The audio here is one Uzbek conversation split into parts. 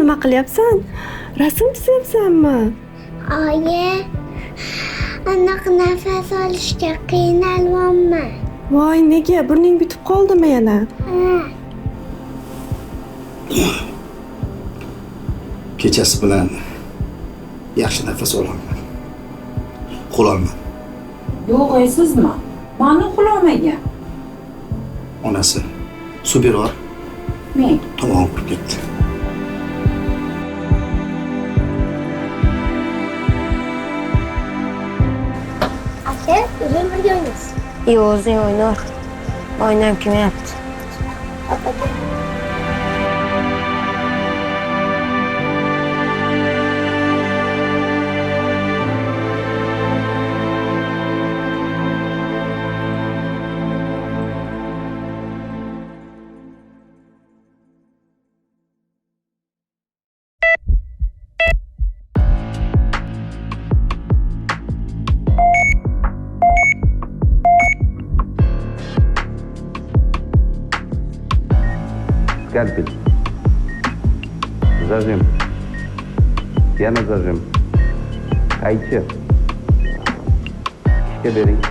nima qilyapsan? Rasm chizyapsanmi? Oyi, aniq nafas olishga qiynalyapman. Voy, nega? Burning bitib qoldimi yana? Kechasi bilan yaxshi nafas olaman. Uxlolman. Yo'q, sizmi? Mani uxlamagan. Onasi suv beror. Men Tomog'im qurib ketdi. Aka, o'zim birga o'ynaysiz. Yo'q, o'zing o'yna. O'ynam kelmayapti. Скальпель. Зажим. Yana zajim. Qaychi. Ishga bering.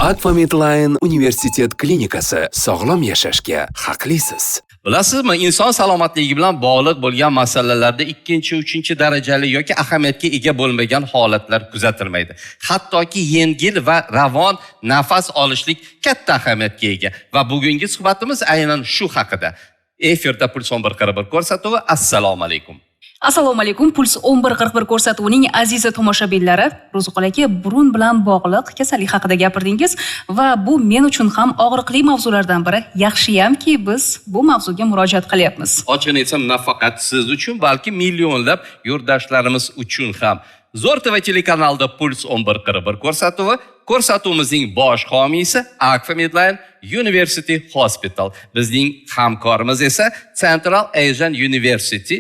Akfa Medline universitet klinikasi sog'lom yashashga haqlisiz. Bilasizmi, inson salomatligi bilan bog'liq bo'lgan masalalarda ikkinchi, uchinchi darajali yoki ahamiyatga ega bo'lmagan holatlar kuzatilmaydi. Hattoki yengil va ravon nafas olishlik katta ahamiyatga ega va bugungi suhbatimiz aynan shu haqida. Efirda Puls 1141 ko'rsatuvi. Assalomu alaykum. Assalomu alaykum. Puls 1141 ko'rsatuvining aziz tomoshabinlari, Ro'ziqul aka, burun bilan bog'liq kasallik haqida gapirdingiz va bu men uchun ham og'riqli mavzulardan biri. Yaxshiyamki biz bu mavzuga murojaat qilyapmiz. Ochig'ini aytsam, nafaqat siz uchun, balki millionlab yurtdoshlarimiz uchun ham. Zo'r TV telekanalida Puls 1141 ko'rsatuvi. Ko'rsatuvimizning bosh homiysi Akfa Medline University Hospital. Bizning hamkorimiz esa Central Asian University.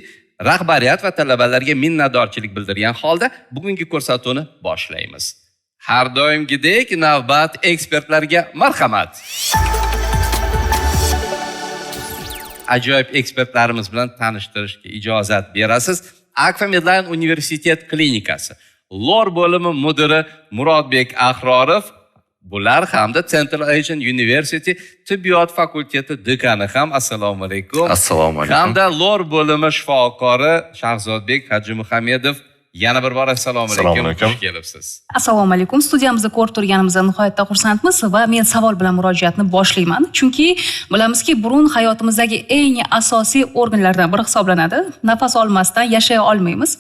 Rahbariyat va talabalarga minnatdorchilik bildirgan holda bugungi ko'rsatuvni boshlaymiz. Har doimgidek navbat ekspertlarga marhamat. Ajoyib ekspertlarimiz bilan tanishtirishga ijozat berasiz. Akfa Medline universitet klinikasi lor bo'limi mudiri Murodbek Ahrorov, bular hamda Central Asian University tibbiyot fakulteti dekani ham. Assalomu alaykum. Assalomu alaykum. Hamda lor bo'limi shifokori Shahzodbek Hajimuhamedov. Yana bir bor assalomu alaykum. Xush kelibsiz. Assalomu alaykum. Studiyamizda ko'rib turganimizdan nihoyatda xursandmiz va men savol bilan murojaatni boshlayman. Chunki bilamizki, burun hayotimizdagi eng asosiy organlardan biri hisoblanadi. Nafas olmasdan yashay olmaymiz.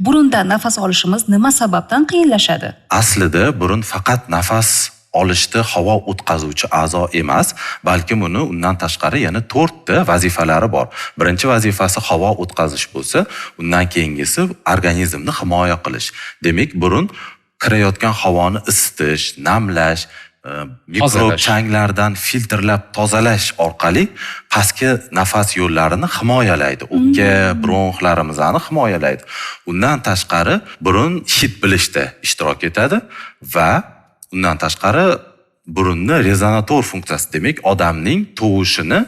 Burundan nafas olishimiz nima sababdan qiyinlashadi? Aslida burun faqat nafas olishda havo o'tkazuvchi a'zo emas, balki uni undan tashqari yana 4 ta vazifalari bor. Birinchi vazifasi havo o'tkazish bo'lsa, undan keyingisi organizmni himoya qilish. Demak, burun kirayotgan havoni isitish, namlash, mikrob changlardan filtrlab tozalash orqali pastki nafas yo'llarini himoyalaydi. O'pka, bronxlarimizni himoyalaydi. Undan tashqari burun hid bilishda ishtirok etadi va undan tashqari burunni rezonator funksiyasi, demak odamning tovushini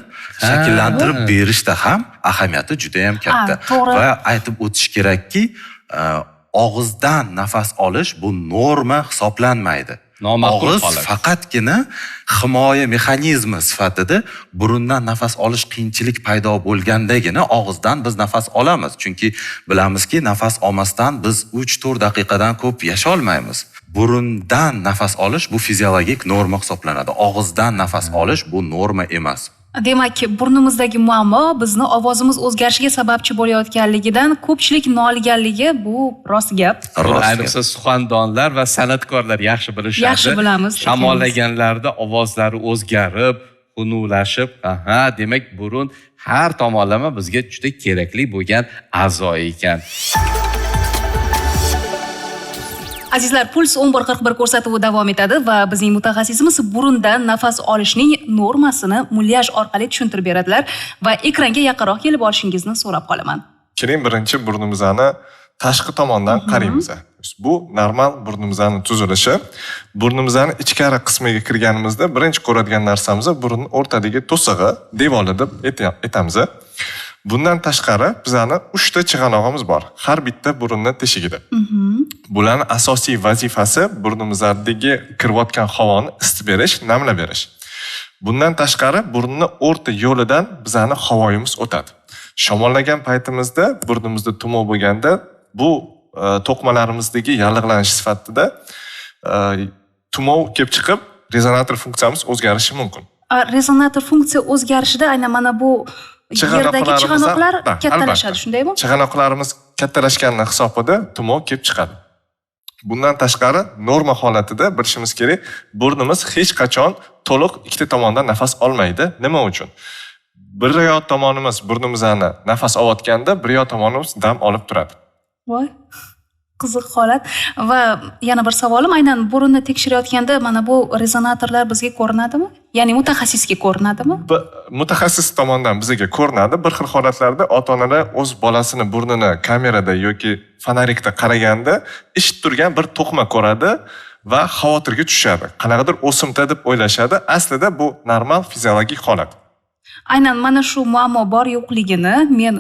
shakllantirib berishda ham ahamiyati juda ham katta. Va aytib o'tish kerakki, og'izdan nafas olish bu norma hisoblanmaydi. Og'iz faqatgina himoya mexanizmi sifatida burundan nafas olish qiyinchilik paydo bo'lgandagina og'izdan biz nafas olamiz. Chunki bilamizki, nafas olmasdan biz 3-4 daqiqadan ko'p yasha olmaymiz. Burundan nafas olish bu fiziologik norma hisoblanadi. Og'izdan nafas olish bu norma emas. Demak, burnimizdagi muammo bizni ovozimiz o'zgarishiga sababchi bo'layotganligidan ko'pchilik noliganligi bu rost gap. Ayniqsa suxandonlar va san'atkorlar yaxshi bilishadi. Yaxshi bilamiz. Shamollaganlarda ovozlari o'zgarib, xunuvlashib, demak burun har tomonlama bizga juda kerakli bo'lgan a'zo ekan. Azizlar, Puls 11:41 ko'rsatuvi davom etadi va bizning mutaxassisimiz burundan nafas olishning normasini mulyaj orqali tushuntirib beradilar va ekranga yaqinroq kelib olishingizni so'rab qolaman. Keling, birinchi burnimizni tashqi tomondan qaraymiz. Bu normal burnimizning tuzilishi. Burnimizning ichkari qismiga kirganimizda birinchi ko'radigan narsamiz burunning o'rtadagi to'sig'i, devori deb aytamiz. Bundan tashqari bizning 3 ta chig'anog'imiz bor, har bitta burunning teshigida. Bularning asosiy vazifasi burnimizdagi kirayotgan havoni isitib berish, namlab berish. Bundan tashqari burunning o'rta yo'lidan bizning havoyimiz o'tadi. Shamollagan paytimizda burnimizda tumov bo'lganda bu to'qmalarimizdagi yallig'lanish sifatida tumov kelib chiqib, rezonator funksiyamiz o'zgarishi mumkin. Rezonator funksiya o'zgarishida aynan mana bu yerdagi chig'anoqlar kattalashadi, shundaymi? Chig'anoqlarimiz kattalashganning hisobida tumov kelib chiqadi. Bundan tashqari norma holatida bilishimiz kerak, burnimiz hech qachon to'liq ikkita tomondan nafas olmaydi. Nima uchun? Bir tomonimiz burnimizdan nafas olayotganda, bir tomonimiz dam olib turadi. Voy, qiziq holat. Va yana bir savolim, aynan burunni tekshirayotganda mana bu rezonatorlar bizga ko'rinadimi? Ya'ni mutaxassisga ko'rinadimi? Mutaxassis tomonidan bizga ko'rinadi. Bir xil holatlarda ota-onalar o'z bolasini burnini kamerada yoki fonarikda qaraganda ishib turgan bir to'qma ko'radi va xavotirga tushadi. Qanaqadir o'simta deb o'ylashadi. Aslida bu normal fiziologik holat. Aynan mana shu muammo bor yo'qligini men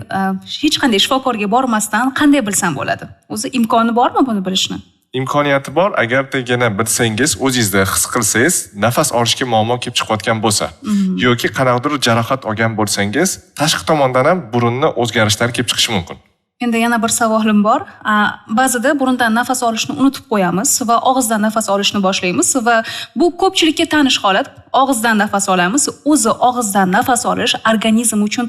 hech qanday shifokorga bormasdan qanday bilsam bo'ladi? O'zi imkoni bormi buni bilishni? Imkoniyati bor, agar tegina bilsangiz, o'zingizda his qilsangiz, nafas olishga muammo kelib chiqayotgan bo'lsa yoki qanaqadir jarohat olgan bo'lsangiz, tashqi tomondan ham burunni o'zgarishlari kelib chiqishi mumkin. Endi yana bir savolim bor. Ba'zida burundan nafas olishni unutib qo'yamiz va og'izdan nafas olishni boshlaymiz va bu ko'pchilikka tanish holat. Og'izdan nafas olamiz. O'zi og'izdan nafas olish organizm uchun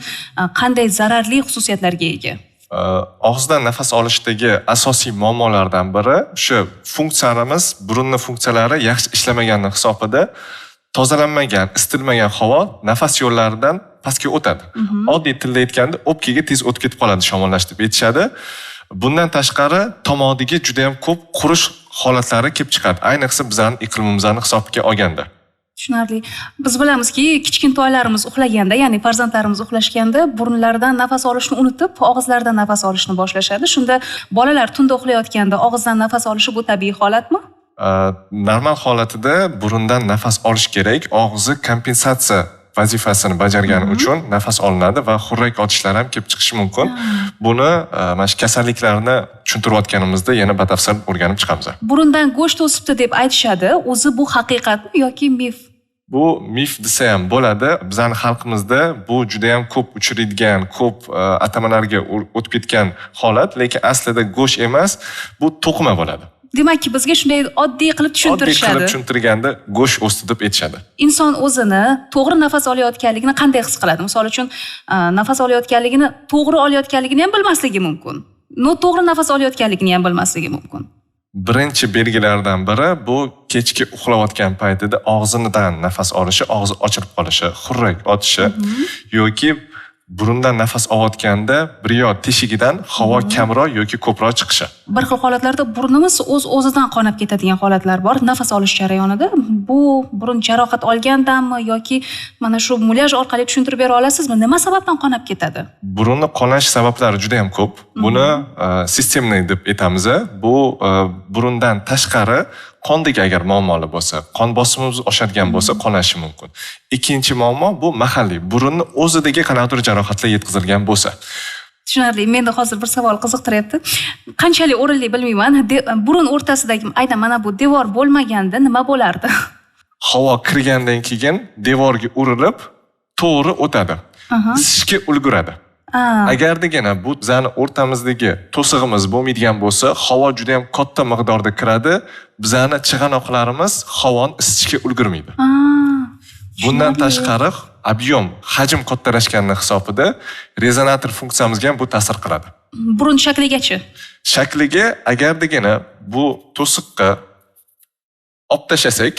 qanday zararli xususiyatlarga ega? Og'izdan nafas olishdagi asosiy muammolardan biri shu funksiyalarimiz, burunning funksiyalari yaxshi ishlamaganning hisobida tozalanmagan, isitilmagan havo nafas yo'llaridan pastga o'tadi. Oddiy tilda aytganda, o'pkaga tez o'tib ketib qoladi, shamollash deb aytishadi. Bundan tashqari tomodiga juda ham ko'p qurish holatlari kelib chiqadi. Ayniqsa bizning iqlimimizning hisobiga olganda. Tushunarli. Biz bilamizki, kichkintoylarimiz uxlaganda, ya'ni farzandlarimiz uxlashganda burunlaridan nafas olishni unutib, og'izlaridan nafas olishni boshlashadi. Shunda bolalar tunda uxlayotganda og'izdan nafas olishi bu tabiiy holatmi? Normal holatida burundan nafas olish kerak. Og'izi kompensatsiya vazifasini bajargani uchun nafas olinadi va xurrak otishlar ham kelib chiqishi mumkin. Buni mana shu kasalliklarni tushuntirayotganimizda yana batafsil o'rganib chiqamiz. Burundan go'sht o'sibdi deb aytishadi. O'zi bu haqiqatmi yoki mif? Bu mif desa ham bo'ladi. Bizning xalqimizda bu juda ham ko'p uchraydigan, ko'p atamalarga o'tib ketgan holat, lekin aslida go'sht emas, bu to'qima bo'ladi. Demakki, bizga shunday oddiy qilib tushuntirishadi. Oddiy qilib tushuntirganda go'sht o'sti deb aytishadi. Inson o'zini to'g'ri nafas olayotganligini qanday his qiladi? Misol uchun, nafas olayotganligini, to'g'ri olayotganligini ham bilmasligi mumkin. Noto'g'ri nafas olayotganligini ham bilmasligi mumkin. Birinchi belgilardan biri bu kechki uxlayotgan paytida og'zidan nafas olishi, og'zi ochilib qolishi, xurrak otishi yoki burundan nafas olayotganda bir teshigidan havo kamroq yoki ko'proq chiqishi. Bir xil holatlarda burnimiz o'z-o'zidan qonab ketadigan holatlar bor nafas olish jarayonida. Bu burun jarohat olgandanmi yoki mana shu mulyaj orqali tushuntirib bera olasizmi? Nima sababdan qonab ketadi? Burunning qonash sabablari juda ham ko'p. Buni sistemniy deb aytamiz. Bu burundan tashqari qondagi agar muammoli bo'lsa, qon bosimimiz oshadigan bo'lsa qonashi mumkin. Ikkinchi muammo bu mahalliy, burunning o'zidagi qanaqadir jarohatlar yetkazilgan bo'lsa. Tushunarli. Menda hozir bir savol qiziqtiryapti. Qanchalik o'rinli bilmayman. Burun o'rtasidagi aynan mana bu devor bo'lmaganda nima bo'lardi? Havo kirgandan keyin devorga urilib, to'g'ri o'tadi. Isishga ulguradi. Agar degana bu bizning o'rtamizdagi to'sig'imiz bo'lmaydigan bo'lsa, havo juda ham katta miqdorda kiradi, bizning chig'anoqlarimiz havoni isitishga ulgurmaydi. Bundan tashqari объем, hajm kattalashgani hisobida rezonator funksiyamizga ham bu ta'sir qiladi. Burun shakligachi. Shakliga agardagina bu to'siqqa olib tashlasak,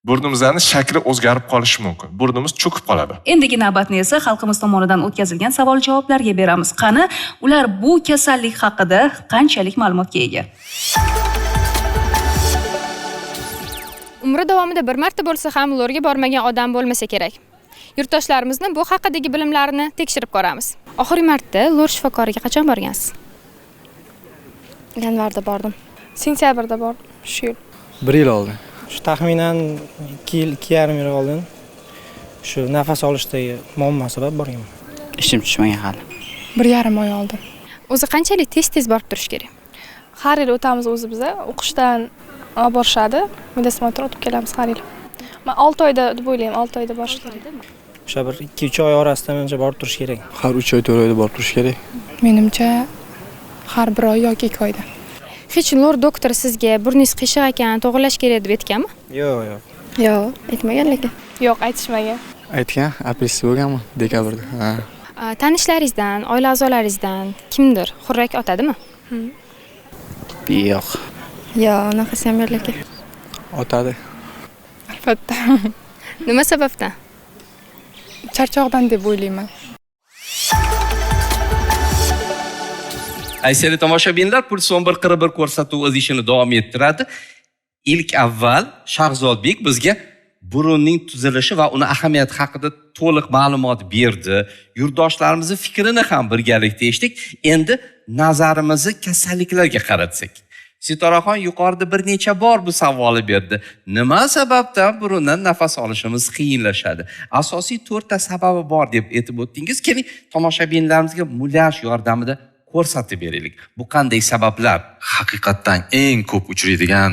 burnimizning shakli o'zgarib qolishi mumkin. Burnimiz cho'kib qoladi. Endigi navbatni esa xalqimiz tomonidan o'tkazilgan savol-javoblarga beramiz. Qani, ular bu kasallik haqida qanchalik ma'lumotga ega? Umri davomida bir marta bo'lsa ham lorga bormagan odam bo'lmasa kerak. Yurtdoshlarimizni bu haqidagi bilimlarini tekshirib ko'ramiz. Oxirgi marta lor shifokoriga qachon borgansiz? Yanvarda bordim. Sentyabrda bordim. Shu yil. 1 yil oldi. Shu taxminan 2,5 yil oldin shu nafas olishdagi muammo sabab borganman. Ishim tushmagan hali. 1,5 oy oldin. O'zi qanchalik tez borib turish kerak? Har yil o'tamiz o'zi biza. O'qishdan olib borishadi. Medosмотр o'tib kelamiz har yil. Men 6 oyda deb o'ylayman, 6 oyda borish kerak. O'sha bir 2-3 oy orasida menimcha borib turish kerak. Har 3 oy 4 oyda borib turish kerak. Menimcha har 1 oy yoki 2 oyda. Hech lor doktor sizga burningiz qiyshiq ekan, to'g'rilash kerak deb aytganmi? Yo'q. Yo'q, aytmagan lekin. Yo'q, aytishmagan. Aytgan, operatsiya bo'lganmi? Dekabrda. Ha. Tanishlaringizdan, oila a'zolaringizdan kimdir xurrak otadimi? Yo'q. Yo'q, unaqasi ham yo'q lekin. Otadi. Albatta. Nima sababdan? Charchoqdan deb o'ylayman. Ayseli tomoshabinlar, Puls 11:41 ko'rsatuvi o'z ishini davom ettiradi. Ilk avval Shahzodbek bizga burunning tuzilishi va uni ahamiyati haqida to'liq ma'lumot berdi. Yurtdoshlarimizning fikrini ham birgalikda eshitdik. Endi nazarimizni kasalliklarga qaratsak. Sitoraxon yuqorida bir necha bor bu savolni berdi. Nima sababdan burundan nafas olishimiz qiyinlashadi? Asosiy 4 ta sababi bor deb aytib o'tdingiz. Keling, tomoshabinlarimizga mullash yordamida ko'rsatib beraylik. Bu qanday sabablar? Haqiqatdan eng ko'p uchraydigan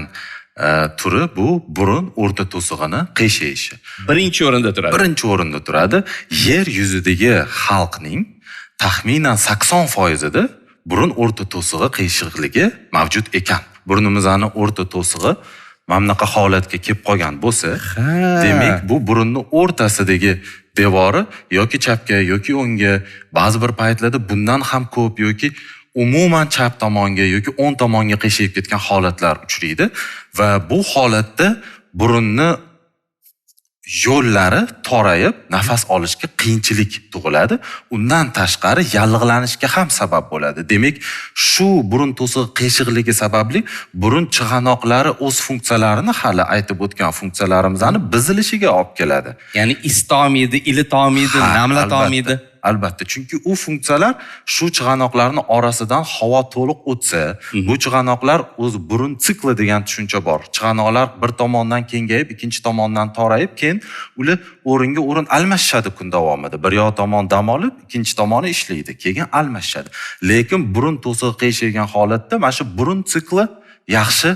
turi bu burun o'rta to'sig'ini qiyshayishi. Birinchi o'rinda turadi. Birinchi o'rinda turadi. Yer yuzidagi xalqning taxminan 80%da burun o'rta to'sig'i qiyshiqligi mavjud ekan. Burnimizning o'rta to'sig'i mamnaqa holatga kelib qolgan bo'lsa, demak bu burunning o'rtasidagi devori yoki chapga yoki o'ngga, ba'zi bir paytlarda bundan ham ko'p yoki umuman chap tomonga yoki o'ng tomonga qiyshayib ketgan holatlar uchraydi va bu holatda burunni yo'llari torayib nafas olishga qiyinchilik tug'iladi. Undan tashqari yallig'lanishga ham sabab bo'ladi. Demak, shu burun to'sig'i qiyshiqligi sababli burun chig'anoqlari o'z funksiyalarini hali aytib o'tgan funksiyalarimizni buzilishiga olib keladi. Ya'ni istomaydi, ilitomaydi, namlatomaydi. Albatta, chunki u funksiyalar shu chig'anoqlarning orasidan havo to'liq o'tsa, bu chig'anoqlar o'z burun sikli degan tushuncha bor. Chig'anoqlar bir tomondan kengayib, ikkinchi tomondan torayib, keyin ular o'ringa o'rin almashadi kun davomida. Bir yoq tomon dam olib, ikkinchi tomoni ishlaydi, keyin almashadi. Lekin burun to'sig'i qiyshagan holatda mana shu burun sikli yaxshi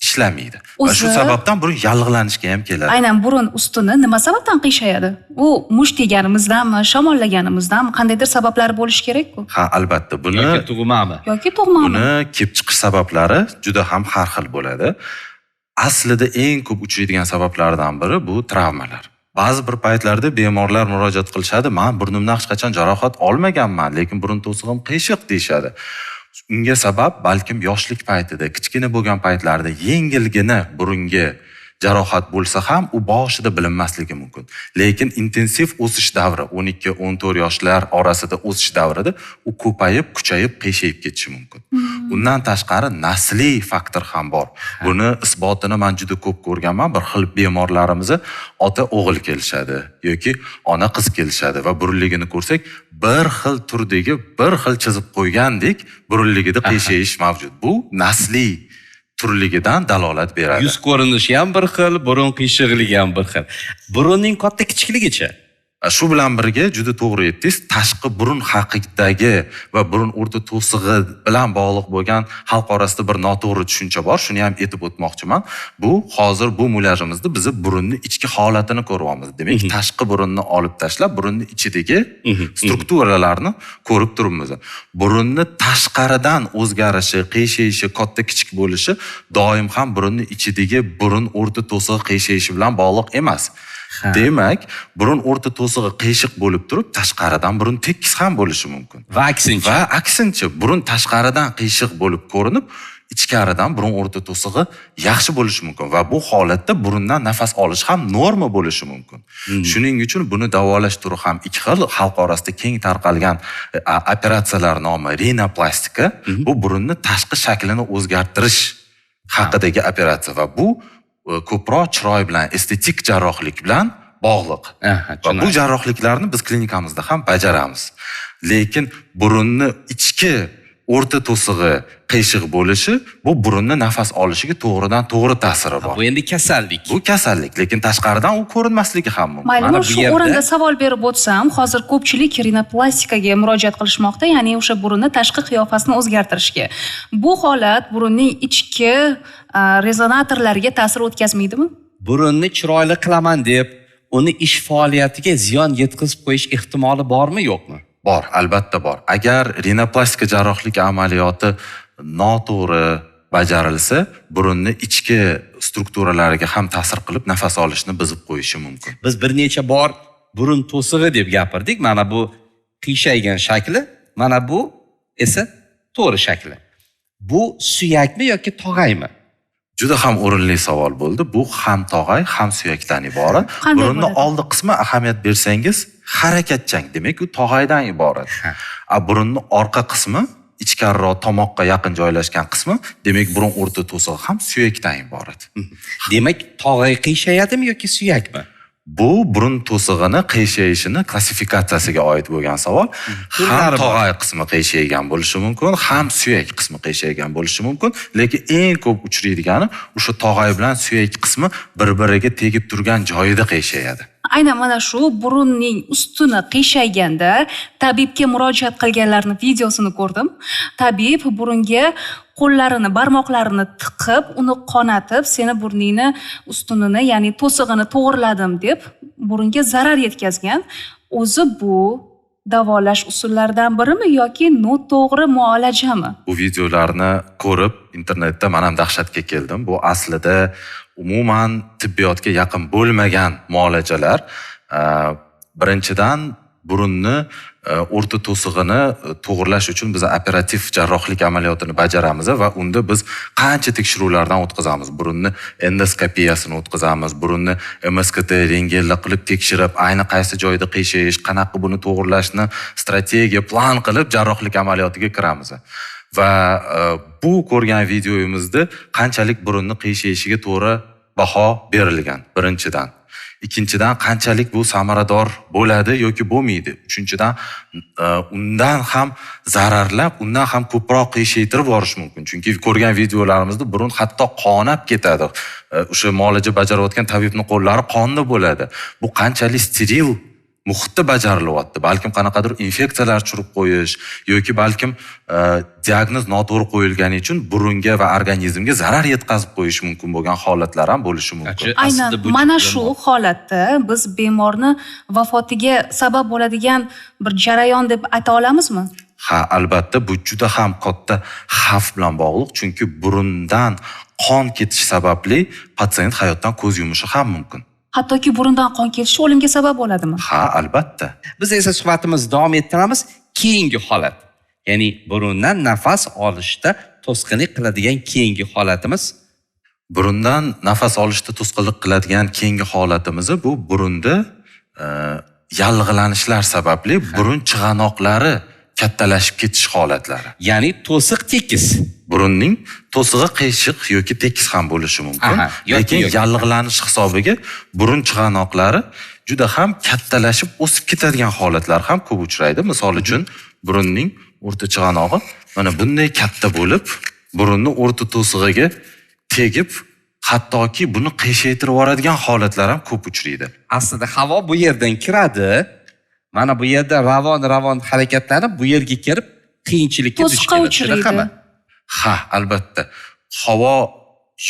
ishlamaydi. Va shu sababdan burun yallig'lanishga ham keladi. Aynan burun ustuni nima sababdan qiyshayadi? U mush teganimizdanmi, shamollaganimizdanmi, qandaydir sabablari bo'lishi kerak-ku? Ha, albatta, buni yoki tug'mami? Yoki tug'mami? Buni kelib chiqish sabablari juda ham har xil bo'ladi. Aslida eng ko'p uchraydigan sabablardan biri bu travmalar. Ba'zi bir paytlarda bemorlar murojaat qilishadi, "Men burnimdan hech qachon jarohat olmaganman, lekin burun to'sig'im qiyshiq" deyshadi. Unga sabab balkim yoshlik paytida, kichkina bo'lgan paytlarida yengilgina burunga jarohat bo'lsa ham u boshida bilinmasligi mumkin. Lekin intensiv o'sish davri, 12-14 yoshlar orasida o'sish davrida u ko'payib, kuchayib, qiyshayib ketishi mumkin. Undan tashqari nasliy faktor ham bor. Buni isbotini men juda ko'p ko'rganman. Bir xil bemorlarimiz ota o'g'il kelishadi yoki ona qiz kelishadi va burunligini ko'rsak, bir xil turdagi, bir xil chizib qo'ygandek burunligida qiyshayish mavjud. Bu nasliy turligidan dalolat beradi. Yuz ko'rinishi ham bir xil, burun qiyshiqligi ham bir xil. Burunning katta kichikligicha. Shu bilan birga juda to'g'ri aytdingiz, tashqi burun haqidagi va burun o'rta to'sig'i bilan bog'liq bo'lgan xalq orasida bir noto'g'ri tushuncha bor. Shuni ham aytib o'tmoqchiman. Bu hozir bu mullajimizda biz burunning ichki holatini ko'ryapmiz. Demak, tashqi burunni olib tashlab, burunning ichidagi strukturalarni ko'rib turibmiz. Burunni tashqaridan o'zgarishi, qiyshayishi, katta kichik bo'lishi doim ham burunning ichidagi burun o'rta to'sig'i qiyshayishi bilan bog'liq emas. Demak, burun o'rta to'sig'i qiyshiq bo'lib turib, tashqaridan burun tekis ham bo'lishi mumkin. Va aksincha, burun tashqaridan qiyshiq bo'lib ko'rinib, ichkaridan burun o'rta to'sig'i yaxshi bo'lishi mumkin va bu holatda burundan nafas olish ham norma bo'lishi mumkin. Shuning uchun buni davolash turi ham ikki xil. Xalq orasida keng tarqalgan operatsiyalar nomi rinoplastika. Bu burunni tashqi shaklini o'zgartirish haqidagi operatsiya va bu ko'proq chiroy bilan, estetik jarrohlik bilan bog'liq. Va bu jarrohliklarni biz klinikamizda ham bajaramiz. Lekin burunni ichki o'rta to'sig'i qiyshiq bo'lishi bu burunni nafas olishiga to'g'ridan to'g'ri ta'siri bor. Bu endi kasallik. Bu kasallik, lekin tashqaridan u ko'rinmasligi ham mumkin. Mayli, shu o'rinda savol berib o'tsam, hozir ko'pchilik rinoplastikaga murojaat qilishmoqda, ya'ni o'sha burunni tashqi qiyofasini o'zgartirishga. Bu holat burunning ichki rezonatorlariga ta'sir o'tkazmaydimi? Burunni chiroyli qilaman deb, uni ish faoliyatiga ziyon yetkazib qo'yish ehtimoli bormi, yo'qmi? Bor, albatta bor. Agar rinoplastika jarrohlik amaliyoti noto'g'ri bajarilsa, burunni ichki strukturalariga ham ta'sir qilib, nafas olishni buzib qo'yishi mumkin. Biz bir necha bor burun to'sig'i deb gapirdik. Mana bu qiyshaygan shakli, mana bu esa to'g'ri shakli. Bu suyakmi yoki tog'aymi? Juda ham o'rinli savol bo'ldi. Bu ham tog'ay, ham suyakdan iborat. Burunni oldi qismi ahamiyat bersangiz, harakatchan, demak u tog'aydan iborat. Burunni orqa qismi, ichkariroq tomoqqa yaqin joylashgan qismi, demak burun o'rta to'sig'i ham suyakdan iborat. Demak, tog'ay qiyshayadimi yoki suyakmi? Bu burun to'sig'ini qiyshayishini klassifikatsiyasiga oid bo'lgan savol. Ham tog'ay qismi qiyshaygan bo'lishi mumkin, ham suyak qismi qiyshaygan bo'lishi mumkin, lekin eng ko'p uchraydigani o'sha tog'ay bilan suyak qismi bir-biriga tegib turgan joyida qiyshayadi. Aynan mana shu burunning ustuni qiyshayganda tabibga murojaat qilganlarning videosini ko'rdim. Tabib burunga qo'llarini, barmoqlarini tiqib, uni qonatib, seni burningni ustunini, ya'ni to'sig'ini to'g'irladim deb burunga zarar yetkazgan. O'zi bu davolash usullaridan birimi yoki noto'g'ri muolajami? Bu videolarni ko'rib, internetda men ham dahshatga keldim. Bu aslida umuman tibbiyotga yaqin bo'lmagan muolajalar. Birinchidan burunni o'rta to'sig'ini to'g'irlash uchun biz operativ jarrohlik amaliyotini bajaramiz va unda biz qancha tekshiruvlardan o'tkazamiz. Burunni endoskopiyasini o'tkazamiz, burunni MSKT rentgenla qilib tekshirib, ayni qaysi joyda qiyshayish, qanaqa buni to'g'irlashni strategiya, plan qilib jarrohlik amaliyotiga kiramiz. Va bu ko'rgan videoyimizda qanchalik burunni qiyshayishiga to'g'ri baho berilgan birinchidan. Ikkinchidan qanchalik bu samarador bo'ladi yoki bo'lmaydi. Uchinchidan undan ham zararlab, undan ham ko'proq qiyshaytirib yuborish mumkin. Chunki ko'rgan videolarimizda burun hatto qonab ketadi. O'sha muolaja bajarayotgan tabibning qo'llari qonda bo'ladi. Bu qanchalik steril muhitda bajarilyapti. Balkim qanaqadir infeksiyalar tushirib qo'yish yoki balkim diagnoz noto'g'ri qo'yilgani uchun burunga va organizmga zarar yetkazib qo'yish mumkin bo'lgan holatlar ham bo'lishi mumkin. Aynan mana shu holatda biz bemorni vafotiga sabab bo'ladigan bir jarayon deb ayta olamizmi? Ha, albatta bu juda ham katta xavf bilan bog'liq, chunki burundan qon ketish sababli pasiyent hayotdan ko'z yumishi ham mumkin. Hattoki burundan qon ketishi o'limga sabab bo'ladimi? Ha, albatta. Biz esa suhbatimizni davom ettiramiz. Keyingi holat, ya'ni burundan nafas olishda to'sqinlik qiladigan keyingi holatimiz. Burundan nafas olishda to'sqinlik qiladigan keyingi holatimiz bu burunda yallig'lanishlar sababli burun chig'anoqlari kattalashib ketish holatlari. Ya'ni to'siq tekis. Burunning to'sig'i qiyshiq yoki tekis ham bo'lishi mumkin. Lekin yallig'lanish hisobiga burun chig'anoqlari juda ham kattalashib o'sib ketadigan holatlar ham ko'p uchraydi. Misol uchun, burunning o'rta chig'anog'i mana bunday katta bo'lib, burunning o'rta to'sig'iga tegib, hattoki buni qiyshaytirib yuboradigan holatlar ham ko'p uchraydi. Aslida havo bu yerdan kiradi. Mana bu yerda ravon harakatlanib bu yerga kirib qiyinchilikka duch keladi. Ha, albatta. Havo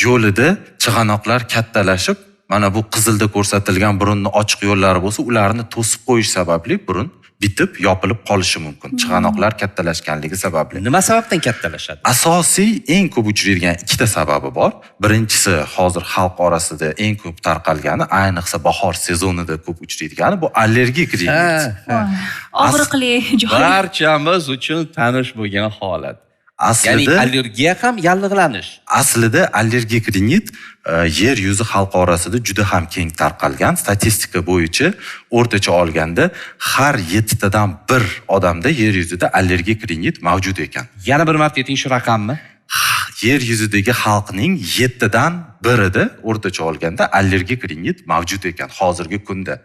yo'lida chig'anoqlar kattalashib, mana bu qizilda ko'rsatilgan burunning ochiq yo'llari bo'lsa, ularni to'sib qo'yish sababli burun bitib yopilib qolishi mumkin. Chig'anoqlar kattalashganligi sababli. Nima sababdan kattalashadi? Asosiy eng ko'p uchraydigan ikkita sababi bor. Birinchisi hozir xalq orasida eng ko'p tarqalgani, ayniqsa bahor sezonida ko'p uchraydigani bu allergik rinit. Og'riqli joy. Barchamiz uchun tanish bo'lgan holat. Ya'ni Aslida allergiya ham yallig'lanish. Aslida allergik rinit yer yuzi xalqi orasida juda ham keng tarqalgan. Statistika bo'yicha o'rtacha olganda har 7 tadan 1 odamda yer yuzida allergik rinit mavjud ekan. Yana bir marta ayting shu raqamni. Yer yuzidagi xalqning 7 dan 1ida o'rtacha olganda allergik rinit mavjud ekan hozirgi kunda.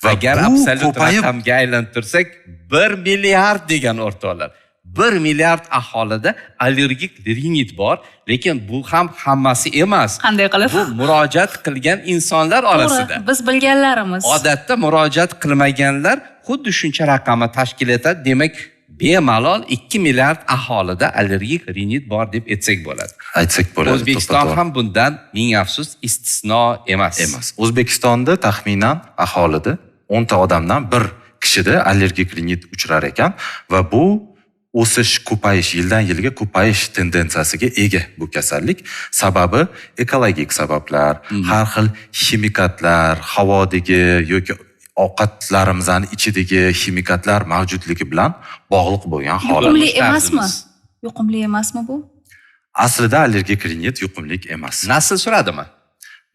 Va Agar bu absolyut ko'payib raqamga aylantirsak 1 milliard degan o'rtoqlar. 1 milliard aholida allergik rinit bor, lekin bu ham hammasi emas. Qanday qilib? Bu murojaat qilgan insonlar orasida. To'g'ri, biz bilganlarimiz. Odatda murojaat qilmaganlar xuddi shuncha raqamni tashkil etadi. Demak, bemalol 2 milliard aholida allergik rinit bor deb aytsak bo'ladi. Aytsak bo'ladi. O'zbekiston ham bundan ming afsus istisno emas. O'zbekistonda taxminan aholida 10 ta odamdan 1 kishida allergik rinit uchrar ekan va bu o'sish, ko'payish, yildan yilga ko'payish tendensiyasiga ega bu kasallik. Sababi ekologik sabablar, har xil ximikatlar, havodagi yoki ovqatlarimizning ichidagi ximikatlar mavjudligi bilan bog'liq bo'lgan holat. Yuqumli emasmi? Yuqumli emasmi bu? Aslida allergik rinit yuqumli emas. Nasl suradimi?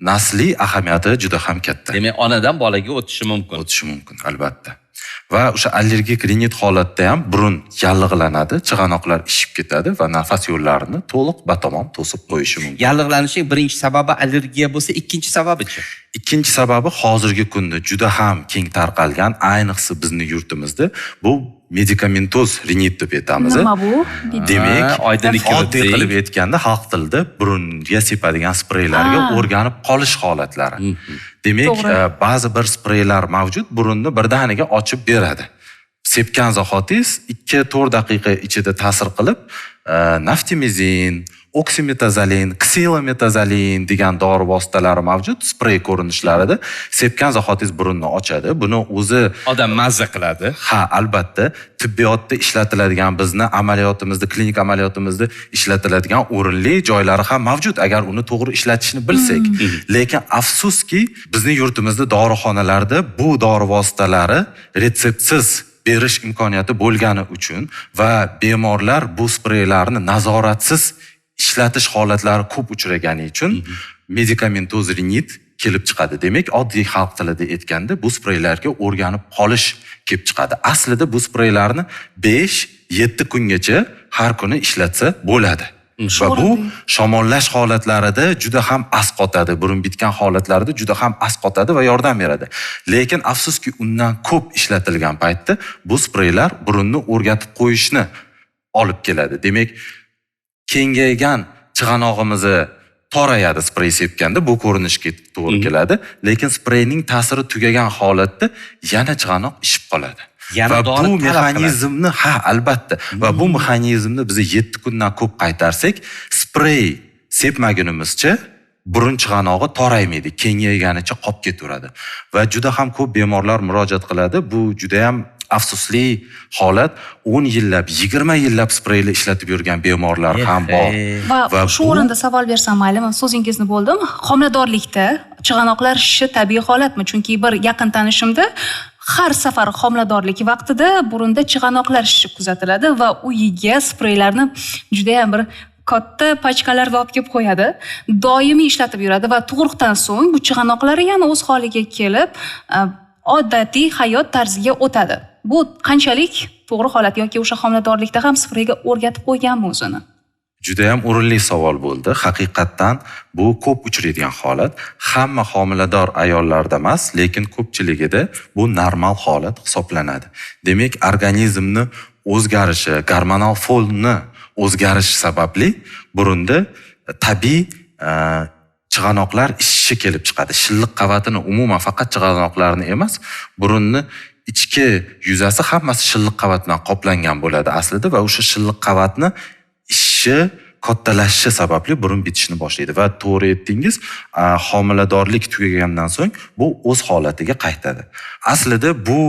Nasliy ahamiyati juda ham katta. Demak, onadan bolaga o'tishi mumkin. O'tishi mumkin, albatta. Va o'sha allergik rinit holatda ham burun yallig'lanadi, chig'anoqlar ishib ketadi va nafas yo'llarini to'liq batamom to'sib qo'yishi mumkin. Yallig'lanishning birinchi sababi allergiya bo'lsa, ikkinchi sababi-chi? Ikkinchi sababi hozirgi kunda juda ham keng tarqalgan, ayniqsa bizning yurtimizda bu medikamentoz rinit deb aytamiz. Nima bu? Demak, oydinlik oddiy qilib aytganda xalq tilida burunga sepadigan spreylarga o'rganib qolish holatlari. Demak, ba'zi bir spreylar mavjud, burunni birdaniga ochib beradi. Sepgan zahotingiz 2-4 daqiqa ichida ta'sir qilib, naftimizin, oksimetazolin, ksilometazolin degan dori vositalari mavjud, sprey ko'rinishlarida. Sepgan zahotingiz burunni ochadi. Buni o'zi odam mazza qiladi. Ha, albatta, tibbiyotda ishlatiladigan, bizni amaliyotimizda, klinik amaliyotimizda ishlatiladigan o'rinli joylari ham mavjud agar uni to'g'ri ishlatishni bilsak. Lekin afsuski, bizning yurtimizda dorixonalarda bu dori vositalari retseptsiz berish imkoniyati bo'lgani uchun va bemorlar bu spreylarni nazoratsiz ishlatish holatlari ko'p uchragani uchun medikamentoz rinit kelib chiqadi. Demak, oddiy xalq tilida aytganda bu spreylarga o'rganib qolish kelib chiqadi. Aslida bu spreylarni 5-7 kungacha har kuni ishlatsa bo'ladi. Va bu shamollash holatlarida juda ham asqotadi, burun bitgan holatlarida juda ham asqotadi va yordam beradi. Lekin afsuski undan ko'p ishlatilgan paytda bu spreylar burunni o'rgatib qo'yishni olib keladi. Demak, kengaygan chig'anog'imizni torayadi sprey sepganda, bu ko'rinishga to'g'ri keladi. Lekin spreyning ta'siri tugagan holatda yana chig'anoq ishib qoladi. Va bu mexanizmni, ha, albatta, va bu mexanizmni biz 7 kundan ko'p qaytarsak, sprey sepmagunimizcha burun chig'anog'i toraymaydi, kengayganicha qolib ketaveradi. Va juda ham ko'p bemorlar murojaat qiladi. Bu juda ham afsusli holat. 10 yillab, 20 yillab spreyli ishlatib yurgan bemorlar ham bor. Va shu o'rinda savol bersam maylimi, so'zingizni bo'ldim. Homiladorlikda chig'anoqlar shishi tabiiy holatmi? Chunki bir yaqin tanishimda har safar homiladorlik vaqtida burunda chig'anoqlar shishib kuzatiladi va uyiga spreylarni juda ham bir katta pachkalarda olib kelib qo'yadi. Doimiy ishlatib yuradi va tug'ruqdan so'ng bu chig'anoqlar yana o'z holiga kelib, odatiy hayot tarziga o'tadi. Bu qanchalik to'g'ri holat yoki o'sha homiladorlikda ham spreyga o'rgatib qo'yganmi o'zini? Juda ham o'rinli savol bo'ldi. Haqiqatdan bu ko'p uchraydigan holat. Hamma homilador ayollarda emas, lekin ko'pchiligida bu normal holat hisoblanadi. Demak, organizmni o'zgarishi, gormonal fonni o'zgarishi sababli burunda tabiiy chig'anoqlar ishishi kelib chiqadi. Shilliq qavatini umuman faqat chig'anoqlarni emas, burunni ichki yuzasi hammasi shilliq qavat bilan qoplangan bo'ladi aslida va o'sha shilliq qavatni ishi kattalashishi sababli burun bitishni boshlaydi va to'g'ri aytdingiz, homiladorlik tugagandan so'ng bu o'z holatiga qaytadi. Aslida bu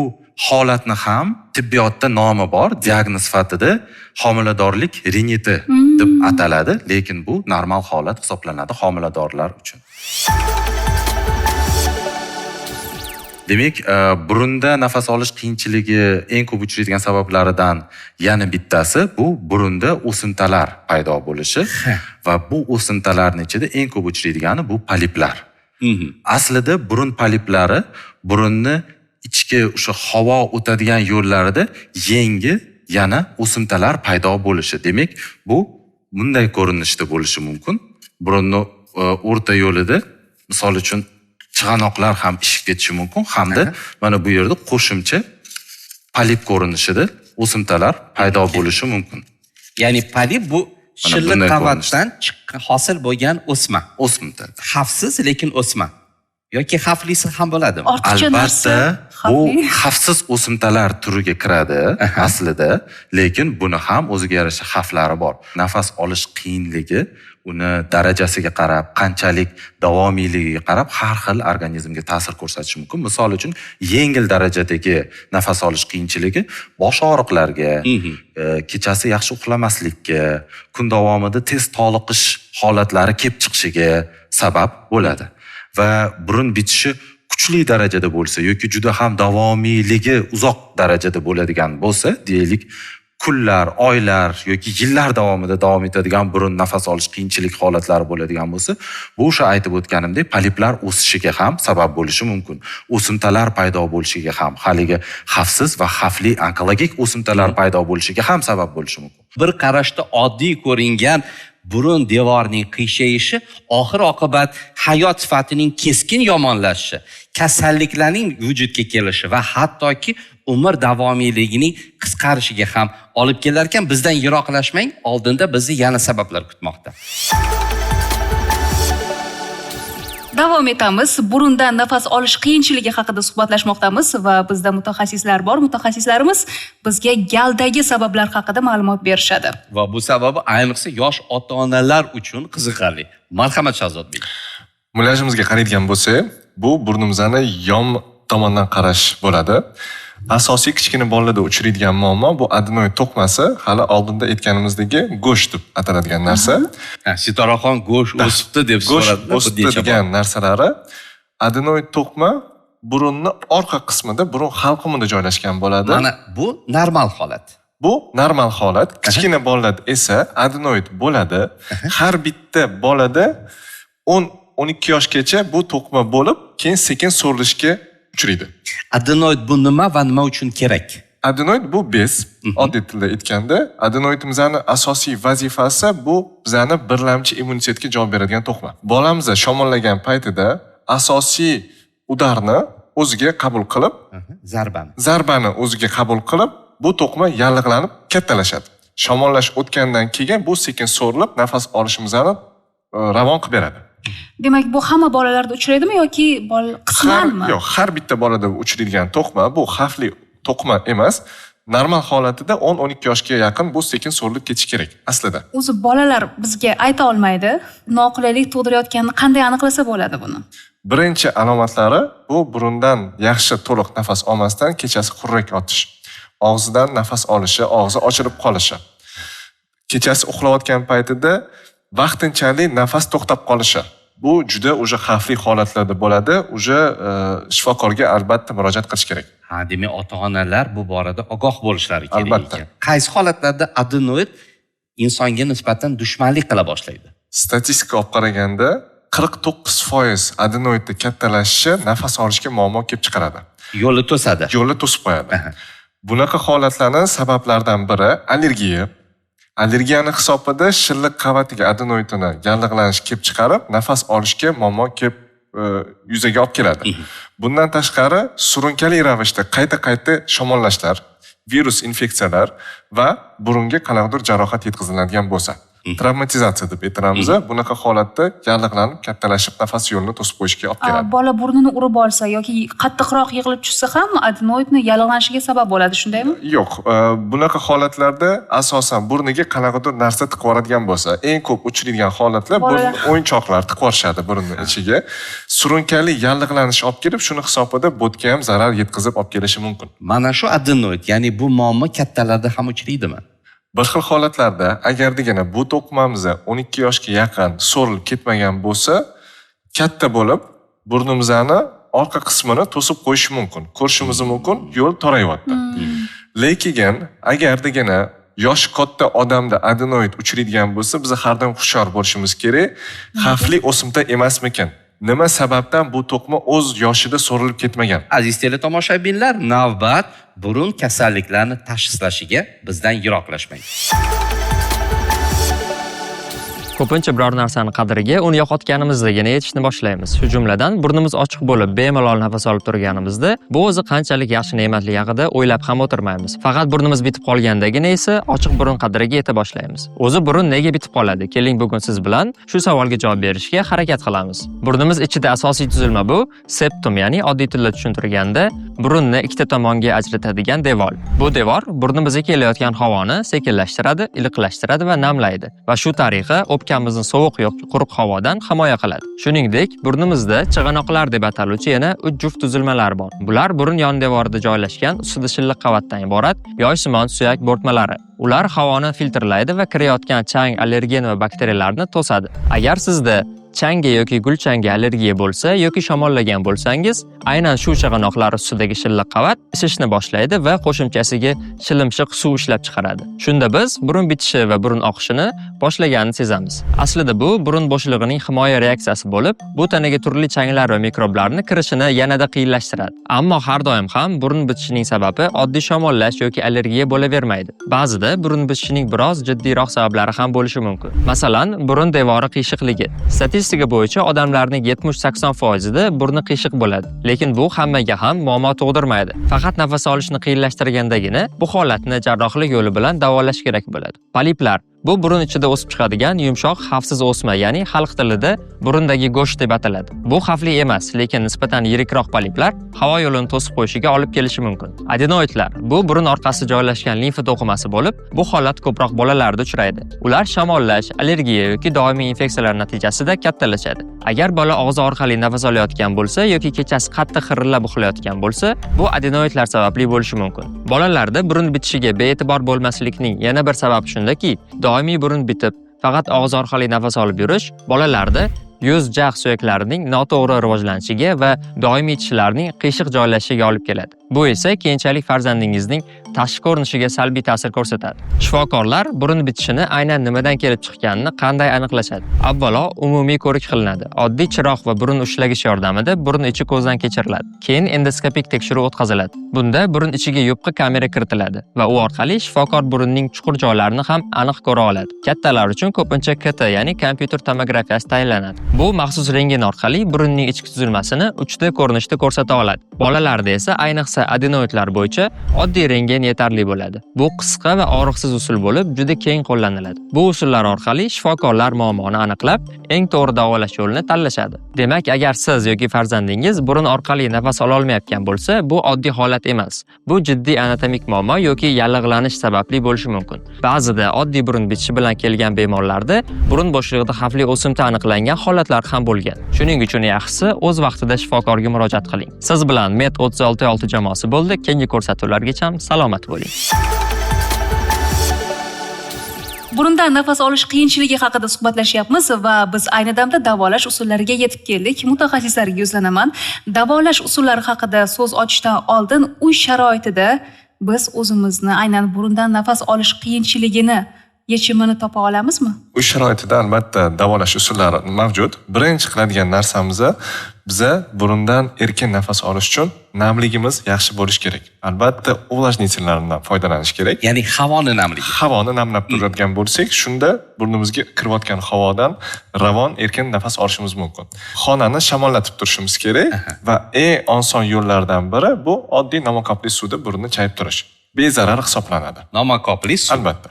holatni ham tibbiyotda nomi bor, diagnoz sifatida homiladorlik riniti deb ataladi, lekin bu normal holat hisoblanadi homiladorlar uchun. Demak, burunda nafas olish qiyinchiligi eng ko'p uchraydigan sabablaridan yana bittasi bu burunda o'simtalar paydo bo'lishi va bu o'simtalarning ichida eng ko'p uchraydigani bu poliplar. Aslida burun poliplari burunni ichki o'sha havo o'tadigan yo'llarida yangi yana o'simtalar paydo bo'lishi. Demak, bu bunday ko'rinishda bo'lishi mumkin. Burunning o'rta yo'lida, misol uchun, chig'anoqlar ham ishib ketishi mumkin hamda mana bu yerda qo'shimcha polip ko'rinishida o'simtalar paydo bo'lishi mumkin. Ya'ni polip bu shilliq qavatdan hosil bo'lgan o'sma. O'simta. Xavfsiz lekin o'sma. Yoki xavflisi ham bo'ladimi? Albatta, bu xavfsiz o'simtalar turiga kiradi aslida, lekin buni ham o'ziga yarasha xavflari bor. Nafas olish qiyinligi uni darajasiga qarab, qanchalik davomiyligiga qarab har xil organizmga ta'sir ko'rsatishi mumkin. Misol uchun, yengil darajadagi nafas olish qiyinchiligi bosh og'riqlarga, kechasi yaxshi uxlamaslikka, kun davomida tez toliqish holatlari kelib chiqishiga sabab bo'ladi. Va burun bitishi kuchli darajada bo'lsa yoki juda ham davomiyligi uzoq darajada bo'ladigan bo'lsa, deylik, kunlar, oylar yoki yillar davomida davom etadigan burun nafas olish qiyinchilik holatlari bo'ladigan bo'lsa, bu o'sha aytib o'tganimdek poliplar o'sishiga ham sabab bo'lishi mumkin. O'simtalar paydo bo'lishiga ham, haligi xavfsiz va xavfli onkologik o'simtalar paydo bo'lishiga ham sabab bo'lishi mumkin. Bir qarashda oddiy ko'ringan burun devorining qiyshayıshi oxir oqibat hayot sifatining keskin yomonlashishi, kasalliklarning vujudga kelishi va hattoki umr davomiyligining qisqarishiga ham olib kelar ekan. Bizdan yiroqlashmang, oldinda bizni yana sabablar kutmoqda. Davom etamiz. Burundan nafas olish qiyinchiligi haqida suhbatlashmoqdamiz va bizda mutaxassislar bor. Mutaxassislarimiz bizga galdagi sabablar haqida ma'lumot berishadi. Va bu sababi ayniqsa yosh ota-onalar uchun qiziqarli. Marhamat Shahzodbek. Mulajimizga qaraydigan bo'lsak, bu burnimizni yon tomondan qarash bo'ladi. Asosiy kichkina bolalarda uchraydigan muammo bu adenoid to'qmasi, hali oldinda aytganimizdagi go'sht deb ataladigan narsa. Sitoraxon go'sht o'sibdi deb so'radi. O'sibdi degan narsalari adenoid to'qma burunning orqa qismida, burun halqumida joylashgan bo'ladi. Mana bu normal holat. Bu normal holat. Kichkina bolalarda esa adenoid bo'ladi. Har bitta bolada 10-12 yoshgacha bu to'qma bo'lib, keyin sekin so'rilishga uchraydi. Adenoid bu nima va nima uchun kerak? Adenoid bu bez. Oddiy tilda aytganda, adenoidimizning asosiy vazifasi bu bizani birlamchi immunitetga javob beradigan to'qma. Bolamiz shamollagan paytida asosiy udarni o'ziga qabul qilib, zarbani o'ziga qabul qilib, bu to'qma yallig'lanib kattalashadi. Shamollash o'tgandan keyin bu sekin so'rilib, nafas olishimizni ravon qilib beradi. Demak, bu hamma bolalarda uchraydimi yoki qismanmi? Yo'q, har bitta bolada uchraydigan to'qma bu xavfli to'qma emas. Normal holatida 10-12 yoshga yaqin bu sekin so'rilib ketishi kerak aslida. O'zi bolalar bizga ayta olmaydi. Noqulaylik tug'dirayotganini qanday aniqlasa bo'ladi buni? Birinchi alomatlari bu burundan yaxshi to'liq nafas olmasdan kechasi xurrak otish, og'zidan nafas olishi, og'zi ochilib qolishi. Kechasi uxlayotgan paytida vaqtinchalik nafas to'xtab qolishi. Bu juda o'sha xavfli holatlarda bo'ladi. O'sha shifokorga albatta murojaat qilish kerak. Ha, demak, ota-onalar bu borada ogoh bo'lishlari kerak ekan. Qaysi holatlarda adenoid insonga nisbatan dushmanlik qila boshlaydi? Statistika olib qaraganda 49% adenoidni kattalashishi nafas olishga muammo kelib chiqaradi. Yo'lni to'sadi. Yo'lni to'sib qo'yadi. Bunaqa holatlarning sabablaridan biri allergiya. Allergiyani hisobida shilliq qavatiga adenoidini yallig'lanish kelib chiqarib, nafas olishga muammo kelib yuzaga olib keladi. Bundan tashqari, surunkali ravishda qayta-qayta shamollashlar, virus infeksiyalar va burunga qanaqadir jarohat yetkaziladigan bo'lsa, travmatizatsiya deb aytamiz. Bunaqa holatda yallig'lanib, kattalashib, nafas yo'lini to'sib qo'yishga olib keladi. Bola burnini urib olsa yoki qattiqroq yig'ilib tushsa ham adenoidni yallig'lanishiga sabab bo'ladi, shundaymi? Yo'q, bunaqa holatlarda asosan burniga qanaqadir narsa tiqib yuboradigan bo'lsa, eng ko'p uchraydigan holatlar burun o'yinchoqlar tiqib yuborishadi burunning ichiga. Surunkali yallig'lanish olib kelib, shuni hisobida bo'tga ham zarar yetkazib olib kelishi mumkin. Mana shu adenoid, ya'ni bu muammo kattalarda ham uchraydimi? Bir xil holatlarda agar degana bu to'qimamiz 12 yoshga yaqin so'rilib ketmagan bo'lsa, katta bo'lib burnimizni orqa qismini to'sib qo'yishi mumkin. Ko'rishimiz mumkin, yo'l torayapti. Lekin agar degana yoshi katta odamda adenoid uchraydigan bo'lsa, biz har doim hushyor bo'lishimiz kerak. Xavfli o'simta emasmikan? Nima sababdan bu to'qima o'z yoshida so'rilib ketmagan? Aziz teletomoshabinlar, navbat burun kasalliklarini tashxislashiga bizdan yiroqlashmang. Ko'pincha biror narsani qadriga uni yo'qotganimizdagina yetishni boshlaymiz. Shu jumladan burnimiz ochiq bo'lib bemalol nafas olib turganimizda, bu o'zi qanchalik yaxshi ne'matlik haqida o'ylab ham o'tirmaymiz. Faqat burnimiz bitib qolgandagina esa ochiq burun qadriga yeta boshlaymiz. O'zi burun nega bitib qoladi? Keling bugun siz bilan shu savolga javob berishga harakat qilamiz. Burnimiz ichida asosiy tuzilma bu septum, ya'ni oddiy tilda tushuntirganda burunni ikkita tomonga ajratadigan devor. Bu devor burnimizga kelayotgan havoni sekinlashtiradi, iliqlashtiradi va namlaydi. Va shu tariqa o'pkamizni sovuq yoki quruq havodan himoya qiladi. Shuningdek, burnimizda chig'anoqlar deb ataluvchi yana 3 juft tuzilmalar bor. Bular burun yon devorida joylashgan ustida shilliq qavatdan iborat yoysimon suyak bo'rtmalari. Ular havoni filtrlaydi va kirayotgan chang, allergen va bakteriyalarni to'sadi. Agar sizda changga yoki gulchangga allergiya bo'lsa yoki shamollagan bo'lsangiz, aynan shu chig'anoqlar ustidagi shilliq qavat isishni boshlaydi va qo'shimchasiga shilimshiq suv ishlab chiqaradi. Shunda biz burun bitishi va burun oqishini boshlaganini sezamiz. Aslida bu burun bo'shlig'ining himoya reaksiyasi bo'lib, bu tanaga turli changlar va mikroblarni kirishini yanada qiyinlashtiradi. Ammo har doim ham burun bitishining sababi oddiy shamollash yoki allergiya bo'lavermaydi. Ba'zida burun bitishining biroz jiddiyroq sabablari ham bo'lishi mumkin. Masalan, burun devori qiyshiqligi. Statistika bo'yicha odamlarning 70-80%da burni qiyshiq bo'ladi. Lekin bu hammaga ham muammo tug'dirmaydi. Faqat nafas olishni qiyinlashtirgandagina bu holatni jarrohlik yo'li bilan davolash kerak bo'ladi. Poliplar bu burun ichida o'sib chiqadigan yumshoq, xavfsiz o'sma, ya'ni xalq tilida burundagi go'sht deb ataladi. Bu xavfli emas, lekin nisbatan yirikroq poliplar havo yo'lini to'sib qo'yishiga olib kelishi mumkin. Adenoidlar bu burun orqasida joylashgan limfa to'qimasi bo'lib, bu holat ko'proq bolalarda uchraydi. Ular shamollash, allergiya yoki doimiy infeksiyalar natijasida kattalashadi. Agar bola og'zi orqali nafas olayotgan bo'lsa yoki kechasi qattiq xirillab uxlayotgan bo'lsa, bu adenoidlar sababli bo'lishi mumkin. Bolalarda burun bitishiga bee'tibor bo'lmaslikning yana bir sababi shundaki, doimiy burun bitib, faqat og'iz orqali nafas olib yurish bolalarda yuz jag' suyaklarining noto'g'ri rivojlanishiga va doimiy tishlarning qiyshiq joylashishiga olib keladi. Bu esa keyinchalik farzandingizning tashqi ko'rinishiga salbiy ta'sir ko'rsatadi. Shifokorlar burun bitishini aynan nimadan kelib chiqqanini qanday aniqlashadi? Avvalo, umumiy ko'rik qilinadi. Oddiy chiroq va burun ushlagich yordamida burun ichi ko'zdan kechiriladi. Keyin endoskopik tekshiruv o'tkaziladi. Bunda burun ichiga yupqa kamera kiritiladi va u orqali shifokor burunning chuqur joylarini ham aniq ko'ra oladi. Kattalar uchun ko'pincha KT, ya'ni kompyuter tomografiyasi tayinlanadi. Bu maxsus rentgen orqali burunning ichki tuzilmasini 3D ko'rinishda ko'rsata oladi. Bolalarda esa ayniqsa adenoidlar bo'yicha oddiy rentgen yetarli bo'ladi. Bu qisqa va og'riqsiz usul bo'lib, juda keng qo'llaniladi. Bu usullar orqali shifokorlar muammoni aniqlab, eng to'g'ri davolash yo'lini tanlashadi. Demak, agar siz yoki farzandingiz burun orqali nafas ola olmayotgan bo'lsa, bu oddiy holat emas. Bu jiddiy anatomik muammo yoki yallig'lanish sababli bo'lishi mumkin. Ba'zida oddiy burun bitishi bilan kelgan bemorlarda burun bo'shlig'ida xavfli o'simta aniqlangan holatlar ham bo'lgan. Shuning uchun yaxshisi o'z vaqtida shifokorga murojaat qiling. Siz bilan Med 36 jamoasi bo'ldi. Keyingi ko'rsatuvlargacha salomat bo'ling. Burundan nafas olish qiyinchiligi haqida suhbatlashyapmiz va biz ayni damda davolash usullariga yetib keldik. Mutaxassislarga yuzlanaman. Davolash usullari haqida so'z ochishdan oldin uy sharoitida biz o'zimizni aynan burundan nafas olish qiyinchiligini yechimini topa olamizmi? Uy sharoitida albatta davolash usullari mavjud. Birinchi qiladigan narsamiz biza burundan erkin nafas olish uchun namligimiz yaxshi bo'lish kerak. Albatta, увлажнительlardan foydalanish kerak. Ya'ni havoni namligi. Havoni namlab turadigan bo'lsak, shunda burnimizga kirayotgan havodan ravon, erkin nafas olishimiz mumkin. Xonani shamollatib turishimiz kerak va eng oson yo'llardan biri bu oddiy namokapli suvda burunni chayib turish. bezarar hisoblanadi. Nomakopli suv. Albatta.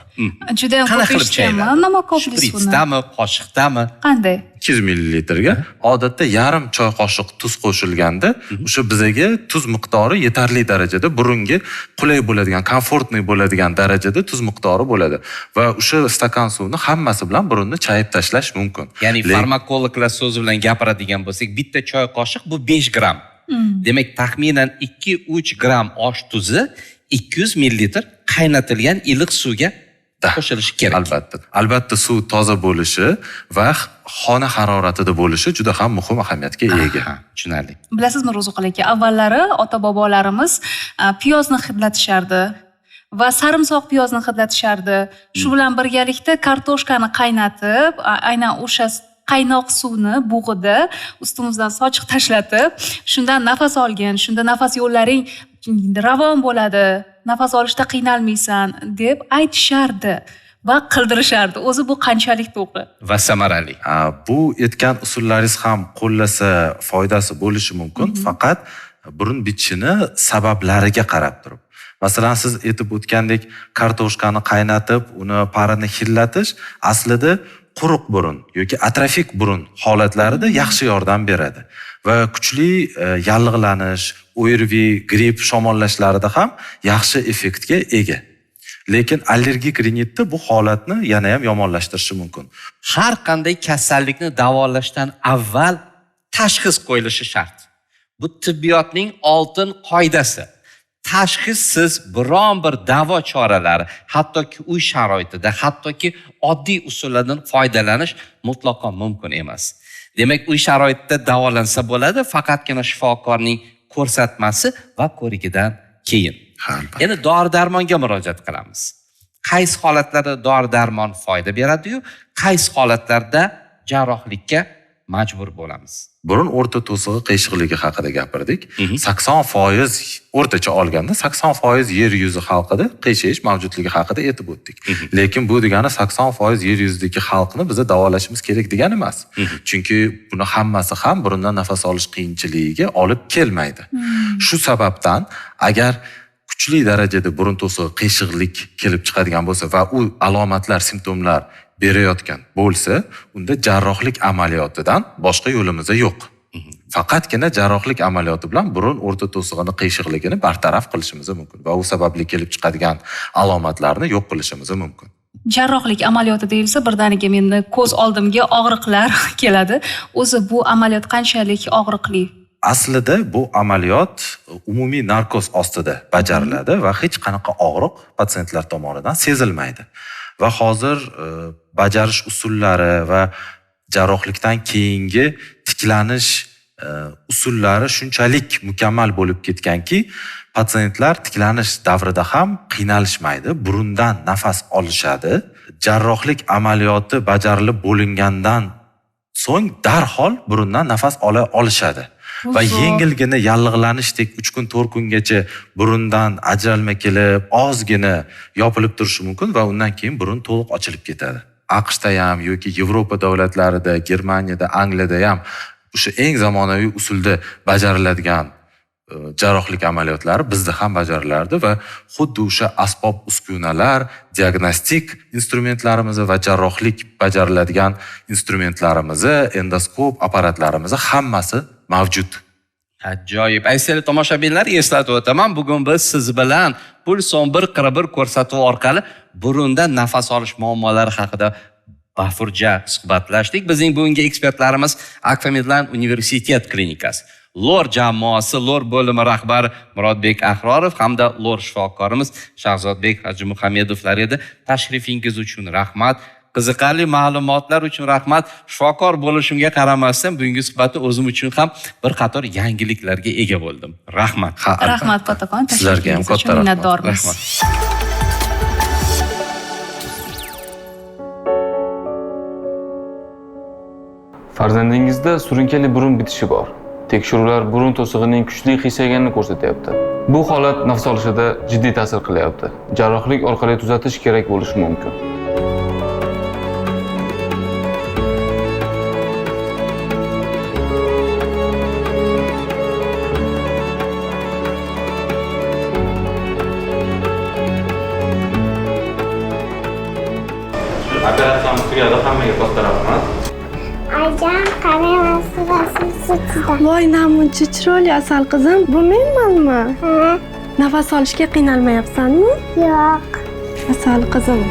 Juda ham Qanaqa ko'p qilib eshitganman chayiladi? nomakopli suvni. Shpritsdami, qoshiqdami? Qanday? 200 millilitrga odatda yarim choy qoshiq tuz qo'shilganda o'sha bizaga tuz miqdori yetarli darajada burunga qulay bo'ladigan, komfortniy bo'ladigan darajada tuz miqdori bo'ladi va o'sha stakan suvni hammasi bilan burunni chayib tashlash mumkin. Ya'ni farmakologlar so'zi bilan gapiradigan bo'lsak, bitta choy qoshiq bu 5 gram. Demak, taxminan 2-3 gram osh tuzi 200 millilitr qaynatilgan iliq suvga qo'shilishi kerak. Albatta suv toza bo'lishi va xona haroratida bo'lishi juda ham muhim ahamiyatga ega. Tushunarli. Bilasizmi Ro'ziqul aka, avvallari ota-bobolarimiz piyozni hidlatishardi va sarimsoq piyozni hidlatishardi. Shu bilan birgalikda kartoshkani qaynatib, aynan o'sha qaynoq suvni bug'ida ustimizdan sochiq tashlatib, shundan nafas olgin, shunda nafas yo'llaring ravon bo'ladi, nafas olishda qiynalmaysan deb aytishardi va qildirishardi. O'zi bu qanchalik to'g'ri va samarali. Bu aytgan usullaringiz ham qo'llasa foydasi bo'lishi mumkin, faqat burun bitishini sabablariga qarab turib. Masalan, siz aytib o'tgandek, kartoshkani qaynatib, uni parini hillatish aslida quruq burun yoki atrofik burun holatlarida yaxshi yordam beradi va kuchli yallig'lanish, ORV, gripp shamollashlarida ham yaxshi effektga ega. Lekin allergik rinitda bu holatni yana ham yomonlashtirishi mumkin. Har qanday kasallikni davolashdan avval tashxis qo'yilishi shart. Bu tibbiyotning oltin qoidasi. Tashxissiz biron bir davo choralari, hattoki uy sharoitida, hattoki oddiy usullardan foydalanish mutlaqo mumkin emas. Demak, uy sharoitida davolansa bo'ladi, faqatgina shifokorning ko'rsatmasi va ko'rigidan keyin. Endi dori-darmonga murojaat qilamiz. Qaysi holatlarda dori-darmon foyda beradi-yu, qaysi holatlarda jarrohlikka majbur bo'lamiz? Burun o'rta to'sig'i qiyshiqligi haqida gapirdik. 80% o'rtacha olganda 80% yer yuzi xalqida qiyshish mavjudligi haqida aytib o'tdik. Lekin bu degani 80% yer yuzidagi xalqni biz davolashimiz kerak degani emas. Chunki buni hammasi ham burundan nafas olish qiyinchiligiga olib kelmaydi. Shu sababdan agar kuchli darajada burun to'sig'i qiyshiqlik kelib chiqadigan bo'lsa va u alomatlar, simptomlar berayotgan bo'lsa, unda jarrohlik amaliyotidan boshqa yo'limiz yo'q. Faqatgina jarrohlik amaliyoti bilan burun o'rta to'sig'ini qiyshiqligini bartaraf qilishimiz mumkin va u sababli kelib chiqadigan alomatlarni yo'q qilishimiz mumkin. Jarrohlik amaliyoti deyilsa, birdaniga meni ko'z oldimga og'riqlar keladi. O'zi bu amaliyot qanchalik og'riqli? Aslida bu amaliyot umumiy narkoz ostida bajariladi va hech qanaqa og'riq patsientlar tomonidan sezilmaydi. Va hozir bajarish usullari va jarrohlikdan keyingi tiklanish usullari shunchalik mukammal bo'lib ketganki, patsientlar tiklanish davrida ham qiynalishmaydi, burundan nafas olishadi. Jarrohlik amaliyoti bajarilib bo'lingandan so'ng darhol burundan nafas ola olishadi. Va yengilgina yallig'lanishdek 3 kun 4 kungacha burundan ajralma kelib, ozgina yopilib turishi mumkin va undan keyin burun to'liq ochilib ketadi. AQShda ham yoki Yevropa davlatlarida, Germaniyada, Angliyada ham o'sha eng zamonaviy usulda bajariladigan jarrohlik amaliyotlari bizda ham bajarilardi va xuddi o'sha asbob uskunalar, diagnostik instrumentlarimiz va jarrohlik bajariladigan instrumentlarimiz, endoskop apparatlarimiz hammasi mavjud. Ajoyib. Aysel tomoshabinlar, eslatib o'taman, bugun biz siz bilan Puls 1141 ko'rsatuvi orqali burundan nafas olish muammolari haqida bafurja suhbatlashdik. Bizning bugungi ekspertlarimiz Akfa Medline Universitet klinikasi, LOR jamoasi, LOR bo'limi rahbari Murodbek Ahrorov hamda LOR shifokorimiz Shahzodbek Hajimuhammedovlar edi. Tashrifingiz uchun rahmat. Qiziqarli ma'lumotlar uchun rahmat. Shifokor bo'lishimga qaramasdan bugungi suhbatda o'zim uchun ham bir qator yangiliklarga ega bo'ldim. Rahmat. Rahmat Potokon, sizlarga ham katta minnatdormiz. Farzandingizda surunkali burun bitishi bor. Tekshiruvlar burun to'sig'ining kuchli qiyshayganini ko'rsatyapti. Bu holat nafas olishida jiddiy ta'sir qilyapti. Jarrohlik orqali tuzatish kerak bo'lishi mumkin. hammaga katta rahmat. Ayjon qaramasdi rasm sutida. Voy, namuncha chiroyli asal qizim. Bu menmanmi? Ha, Nafas olishga qiynalmayapsanmi? yo'q. Asal qizim.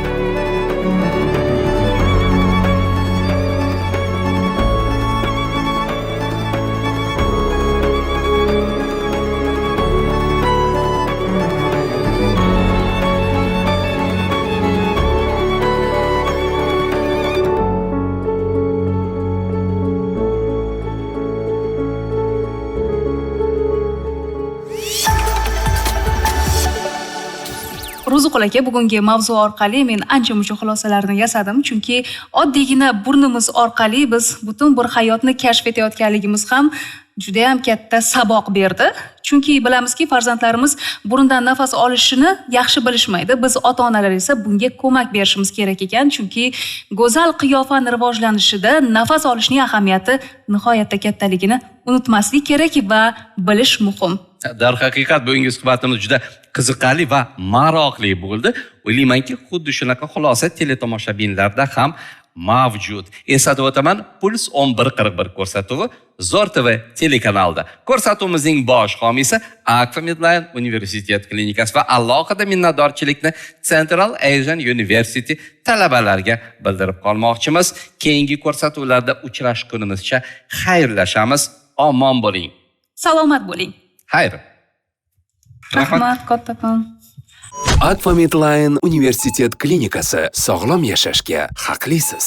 Ro'ziqul aka, bugungi mavzu orqali men ancha-muncha xulosalarni yasadim, chunki oddiygina burnimiz orqali biz butun bir hayotni kashf etayotganligimiz ham juda ham katta saboq berdi. Chunki bilamizki, farzandlarimiz burundan nafas olishini yaxshi bilishmaydi. Biz ota-onalar esa bunga ko'mak berishimiz kerak ekan, chunki go'zal qiyofani rivojlanishida nafas olishning ahamiyati nihoyatda kattaligini unutmaslik kerak va bilish muhim. Darhaqiqat bugungi suhbatimiz juda qiziqarli va maroqli bo'ldi. O'ylaymanki, xuddi shunaqa xulosa teletomoshabinlarda ham mavjud. Eslatib o'taman, Puls 1141 ko'rsatuvi Zo'r TV telekanalida. Ko'rsatuvimizning bosh homiysi Akfa Medline Universitet klinikasi va alohida minnatdorchilikni Central Asian University talabalariga bildirib qolmoqchimiz. Keyingi ko'rsatuvlarda uchrashgunimizcha xayrlashamiz. Omon bo'ling. Salomat bo'ling. Xayr. Rahmat, kattakon. Akfa Medline Universitet klinikasi, sog'lom yashashga haqlisiz.